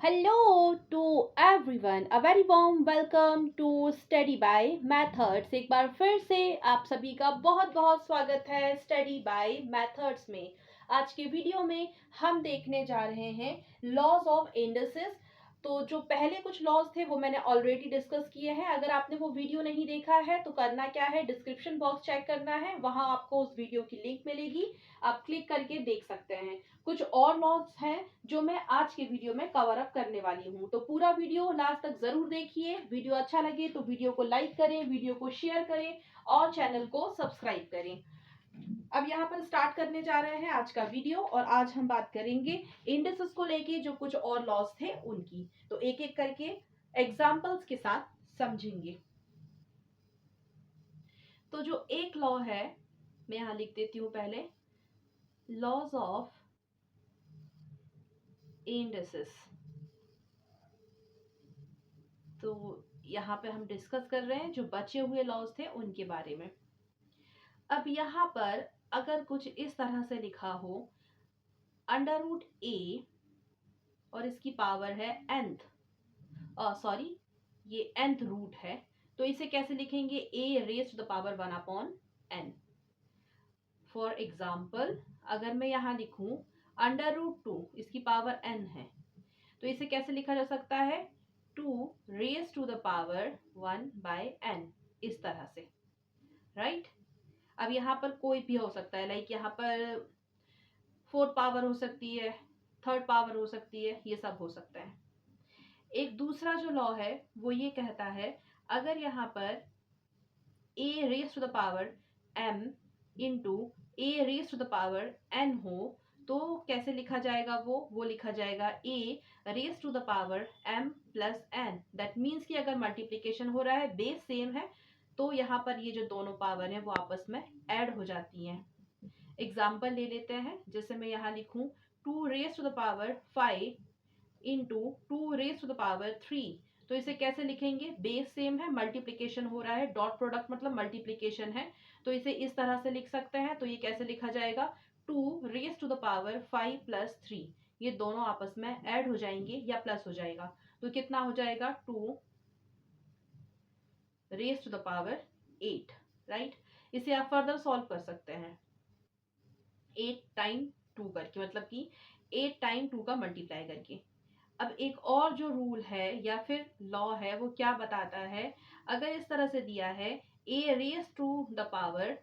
Hello to everyone, a very warm welcome to study by methods. एक बार फिर से आप सभी का बहुत बहुत स्वागत है स्टडी बाय मैथड्स में। आज के वीडियो में हम देखने जा रहे हैं लॉज ऑफ इंडिसेस। तो जो पहले कुछ लॉज थे वो मैंने ऑलरेडी डिस्कस किए हैं। अगर आपने वो वीडियो नहीं देखा है तो करना क्या है, डिस्क्रिप्शन बॉक्स चेक करना है, वहां आपको उस वीडियो की लिंक मिलेगी, आप क्लिक करके देख सकते हैं। कुछ और लॉज हैं जो मैं आज के वीडियो में कवर अप करने वाली हूँ, तो पूरा वीडियो लास्ट तक जरूर देखिए। वीडियो अच्छा लगे तो वीडियो को लाइक करें, वीडियो को शेयर करें और चैनल को सब्सक्राइब करें। अब यहाँ पर स्टार्ट करने जा रहे हैं आज का वीडियो, और आज हम बात करेंगे इंडिसेस को लेके जो कुछ और लॉज थे उनकी। तो एक एक करके एग्जाम्पल्स के साथ समझेंगे। तो जो एक लॉ है मैं यहाँ लिख देती हूँ पहले, लॉज ऑफ इंडिसेस। तो यहाँ पे हम डिस्कस कर रहे हैं जो बचे हुए लॉज थे उनके बारे में। अब यहाँ पर अगर कुछ इस तरह से लिखा हो, अंडर रूट ए और इसकी पावर है nth, सॉरी ये nth रूट है, तो इसे कैसे लिखेंगे, a raise to the power 1 upon n। For example अगर मैं यहाँ लिखूं अंडर रूट 2, इसकी पावर n है, तो इसे कैसे लिखा जा सकता है, 2 raise to the power 1 by n, इस तरह से, राइट। अब यहाँ पर कोई भी हो सकता है, लाइक यहाँ पर फोर्थ पावर हो सकती है, थर्ड पावर हो सकती है, ये सब हो सकता है। एक दूसरा जो लॉ है वो ये कहता है, अगर यहाँ पर a raise to the power m into a raise to the power n हो, तो कैसे लिखा जाएगा, वो लिखा जाएगा a raise to the power m plus n। That means कि अगर मल्टीप्लीकेशन हो रहा है, बेस सेम है, तो यहाँ पर ये जो दोनों पावर है वो आपस में ऐड हो जाती हैं। एग्जाम्पल ले लेते हैं, जैसे मैं यहाँ लिखूं 2 raise to the power 5 into 2 raise to the power 3, तो इसे कैसे लिखेंगे, बेस सेम है, मल्टीप्लीकेशन हो रहा है, डॉट प्रोडक्ट मतलब मल्टीप्लीकेशन है, तो इसे इस तरह से लिख सकते हैं। तो ये कैसे लिखा जाएगा, 2 raise to the power 5 plus 3, ये दोनों आपस में ऐड हो जाएंगे या प्लस हो जाएगा, तो कितना हो जाएगा, 2 raise to the power 8, right. इसे आप फर्दर सॉल्व कर सकते हैं 8 टाइम 2 करके, मतलब कि 8 टाइम 2 का मल्टीप्लाई करके। अब एक और जो रूल है या फिर लॉ है वो क्या बताता है, अगर इस तरह से दिया है a raise to the power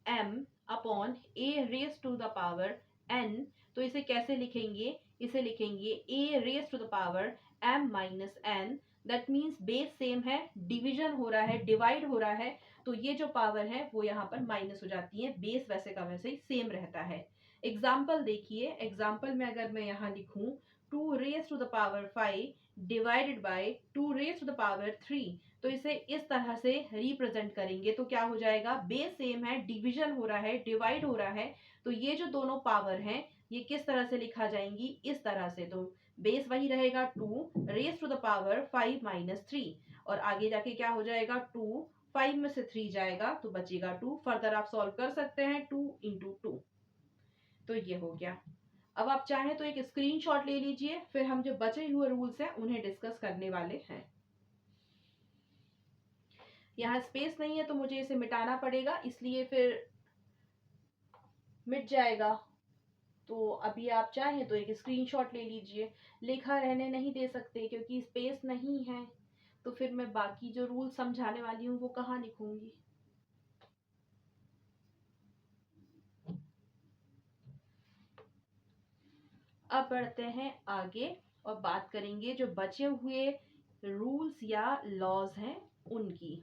m upon a raise to the power n, तो इसे कैसे लिखेंगे, इसे लिखेंगे a raise to the power m minus n। That means base same है, डिवीजन हो रहा है, डिवाइड हो रहा है, तो ये जो पावर है वो यहाँ पर माइनस हो जाती है, बेस वैसे का वैसे ही सेम रहता है। एग्जाम्पल देखिए, एग्जाम्पल में अगर मैं यहाँ लिखूं 2 raise to the power 5 divided by 2 raise to the power 3, तो इसे इस तरह से रिप्रेजेंट करेंगे, तो क्या हो जाएगा, बेस सेम है, डिवीजन हो रहा है, डिवाइड हो रहा है, तो ये जो दोनों पावर हैं ये किस तरह से लिखा जाएंगी, इस तरह से। तो बेस वही रहेगा 2 raise to the power 5 minus 3, और आगे जाके क्या हो जाएगा, 2 5 में से 3 जाएगा तो बचेगा 2। फर्दर आप सॉल्व कर सकते हैं 2 इंटू 2, तो ये हो गया। अब आप चाहें तो एक स्क्रीनशॉट ले लीजिए, फिर हम जो बचे हुए रूल्स हैं उन्हें डिस्कस करने वाले हैं। यहाँ स्पेस नहीं है तो मुझे इसे मिटाना पड़ेगा, इसलिए फिर मिट जाएगा। तो अभी आप चाहें तो एक स्क्रीनशॉट ले लीजिए, लिखा रहने नहीं दे सकते क्योंकि स्पेस नहीं है, तो फिर मैं बाकी जो रूल समझाने वाली हूँ वो कहाँ लिखूंगी। अब बढ़ते हैं आगे और बात करेंगे जो बचे हुए रूल्स या लॉज हैं उनकी।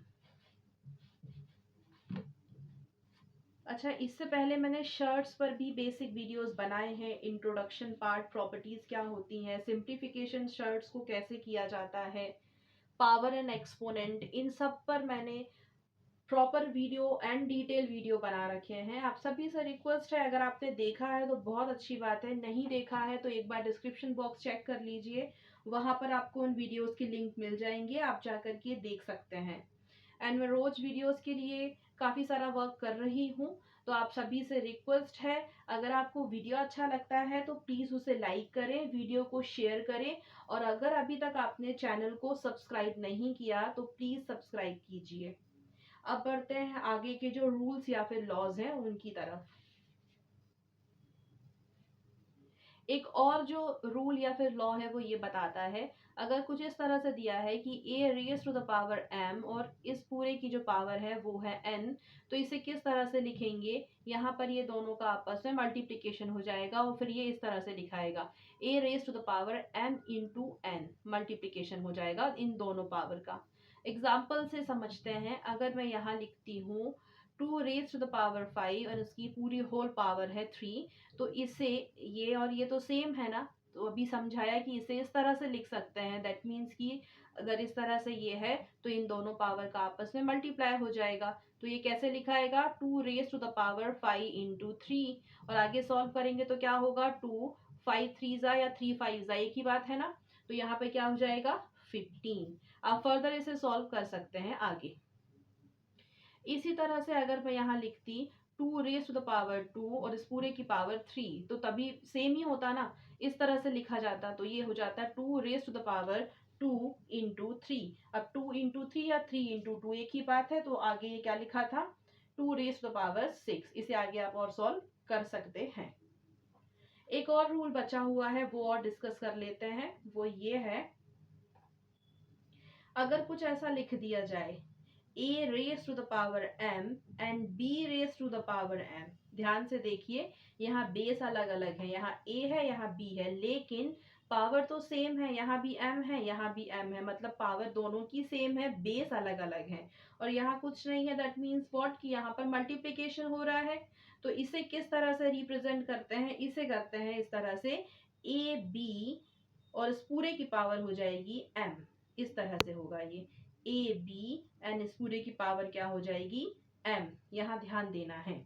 अच्छा, इससे पहले मैंने शर्ट्स पर भी बेसिक वीडियोस बनाए हैं, इंट्रोडक्शन पार्ट, प्रॉपर्टीज क्या होती हैं, सिंप्लीफिकेशन शर्ट्स को कैसे किया जाता है, पावर एंड एक्सपोनेंट, इन सब पर मैंने proper video and detail video बना रखे हैं। आप सभी से रिक्वेस्ट है, अगर आपने देखा है तो बहुत अच्छी बात है, नहीं देखा है तो एक बार डिस्क्रिप्शन बॉक्स चेक कर लीजिए, वहां पर आपको उन वीडियोस की लिंक मिल जाएंगे, आप जाकर के देख सकते हैं। एंड मैं रोज वीडियोस के लिए काफी सारा वर्क कर रही हूँ, तो आप सभी से रिक्वेस्ट है, अगर आपको वीडियो अच्छा लगता है तो प्लीज़ उसे लाइक करें, वीडियो को शेयर करें, और अगर अभी तक आपने चैनल को सब्सक्राइब नहीं किया तो प्लीज़ सब्सक्राइब कीजिए। अब बढ़ते हैं आगे के जो रूल्स या फिर लॉज हैं उनकी तरफ। एक और जो रूल या फिर लॉ है वो ये बताता है, अगर कुछ इस तरह से दिया है कि a raise to the power m और इस पूरे की जो पावर है वो है n, तो इसे किस तरह से लिखेंगे, यहाँ पर ये दोनों का आपस में मल्टीप्लिकेशन हो जाएगा और फिर ये इस तरह से लिखाएगा a raise to the power m into n, multiplication हो जाएगा इन दोनों पावर का। एग्जाम्पल से समझते हैं, अगर मैं यहाँ लिखती हूँ 2 रेज टू द पावर 5 और इसकी पूरी होल पावर है 3, तो इसे, ये और ये तो सेम है ना, तो अभी समझाया कि इसे इस तरह से लिख सकते हैं। दैट मीन्स कि अगर इस तरह से ये है तो इन दोनों पावर का आपस में मल्टीप्लाई हो जाएगा। तो ये कैसे लिखाएगा, 2 raise to the power 5 into 3, और आगे सॉल्व करेंगे तो क्या होगा, 2 5 3 या 3 5 एक ही बात है ना, तो यहाँ पे क्या हो जाएगा 15। आप फर्दर इसे सॉल्व कर सकते हैं आगे। इसी तरह से अगर मैं यहाँ लिखती 2 रेज टू द पावर 2 और इस पूरे की पावर 3, तो तभी सेम ही होता ना, इस तरह से लिखा जाता, तो ये हो जाता है 2 raise to the power 2 into 3। अब 2 इंटू 3 या 3 इंटू 2 एक ही बात है, तो आगे ये क्या लिखा था, 2 रेज टू द पावर 6। इसे आगे आप और सॉल्व कर सकते हैं। एक और रूल बचा हुआ है वो और डिस्कस कर लेते हैं, वो ये है, अगर कुछ ऐसा लिख दिया जाए a raise to the power m and b raise to the power m, ध्यान से देखिए यहाँ बेस अलग अलग है, यहाँ a है यहाँ b है, लेकिन पावर तो सेम है, यहाँ भी m है यहाँ भी m है, मतलब पावर दोनों की सेम है, बेस अलग अलग है, और यहाँ कुछ नहीं है। दैट मीन्स व्हाट, कि यहाँ पर मल्टीप्लिकेशन हो रहा है। तो इसे किस तरह से रिप्रेजेंट करते हैं, इसे करते हैं इस तरह से a b और इस पूरे की पावर हो जाएगी m, इस तरह से होगा ये ए बी एंड इस पूरे की पावर क्या हो जाएगी m, यहाँ ध्यान देना है।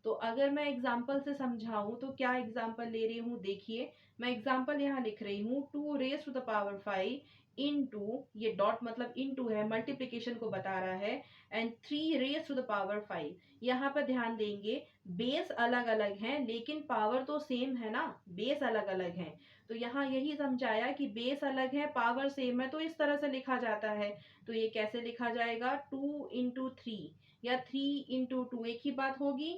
तो अगर मैं एग्जाम्पल से समझाऊं तो क्या एग्जाम्पल ले रही हूँ, देखिए मैं एग्जाम्पल यहाँ लिख रही हूँ 2 raise to the power 5 into, ये डॉट मतलब इंटू है, मल्टीप्लिकेशन को बता रहा है, and 3 raise to the power 5। यहाँ पर ध्यान देंगे बेस अलग अलग हैं लेकिन पावर तो सेम है ना, बेस अलग अलग है, तो यहाँ यही समझाया कि बेस अलग है पावर सेम है, तो इस तरह से लिखा जाता है। तो ये कैसे लिखा जाएगा, 2 इंटू 3 या 3 इंटू 2 एक ही बात होगी,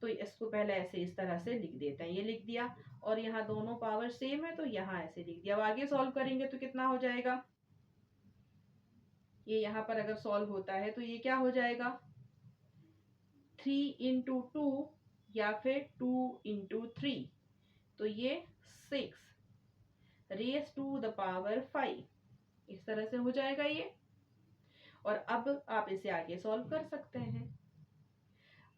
तो इसको पहले ऐसे इस तरह से लिख देते हैं, ये लिख दिया, और यहाँ दोनों पावर सेम है तो यहाँ ऐसे लिख दिया। अब आगे सॉल्व करेंगे तो कितना हो जाएगा, ये यहाँ पर अगर सॉल्व होता है तो ये क्या हो जाएगा 3 इंटू 2 या फिर 2 इंटू 3, तो ये 6 रेज टू द पावर 5, इस तरह से हो जाएगा ये। और अब आप इसे आगे सॉल्व कर सकते हैं।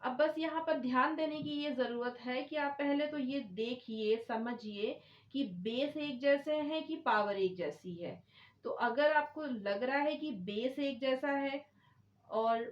अब बस यहाँ पर ध्यान देने की ये जरूरत है कि आप पहले तो ये देखिए समझिए कि बेस एक जैसे हैं कि पावर एक जैसी है। तो अगर आपको लग रहा है कि बेस एक जैसा है और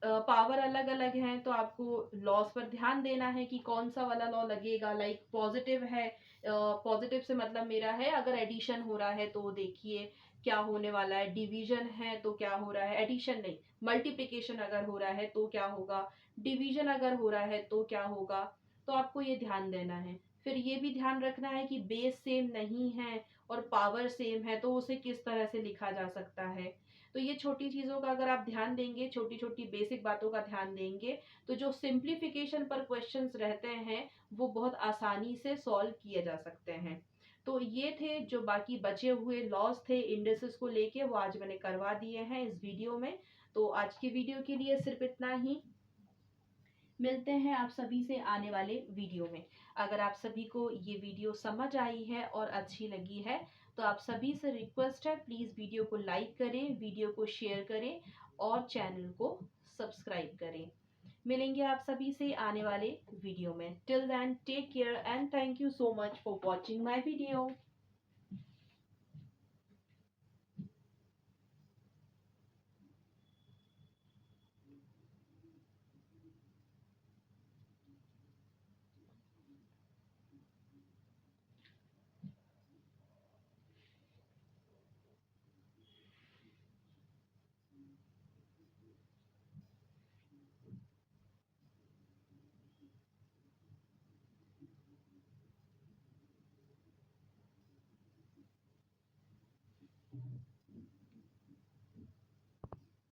पावर अलग अलग हैं, तो आपको लॉस पर ध्यान देना है कि कौन सा वाला लॉ लगेगा। लाइक पॉजिटिव है, पॉजिटिव से मतलब मेरा है अगर एडिशन हो रहा है तो देखिए क्या होने वाला है, डिवीजन है तो क्या हो रहा है, एडिशन नहीं मल्टीप्लिकेशन अगर हो रहा है तो क्या होगा, डिवीजन अगर हो रहा है तो क्या होगा, तो आपको ये ध्यान देना है। फिर ये भी ध्यान रखना है कि बेस सेम नहीं है और पावर सेम है तो उसे किस तरह से लिखा जा सकता है। तो ये छोटी चीज़ों का अगर आप ध्यान देंगे, छोटी छोटी बेसिक बातों का ध्यान देंगे, तो जो सिंप्लीफिकेशन पर क्वेश्चंस रहते हैं वो बहुत आसानी से सॉल्व किए जा सकते हैं। तो ये थे जो बाकी बचे हुए लॉस थे इंडिसेस को लेके, वो आज मैंने करवा दिए हैं इस वीडियो में। तो आज की वीडियो के लिए सिर्फ इतना ही, मिलते हैं आप सभी से आने वाले वीडियो में। अगर आप सभी को ये वीडियो समझ आई है और अच्छी लगी है तो आप सभी से रिक्वेस्ट है, प्लीज़ वीडियो को लाइक करें, वीडियो को शेयर करें और चैनल को सब्सक्राइब करें। मिलेंगे आप सभी से आने वाले वीडियो में। Till then take care and thank you so much for watching my video.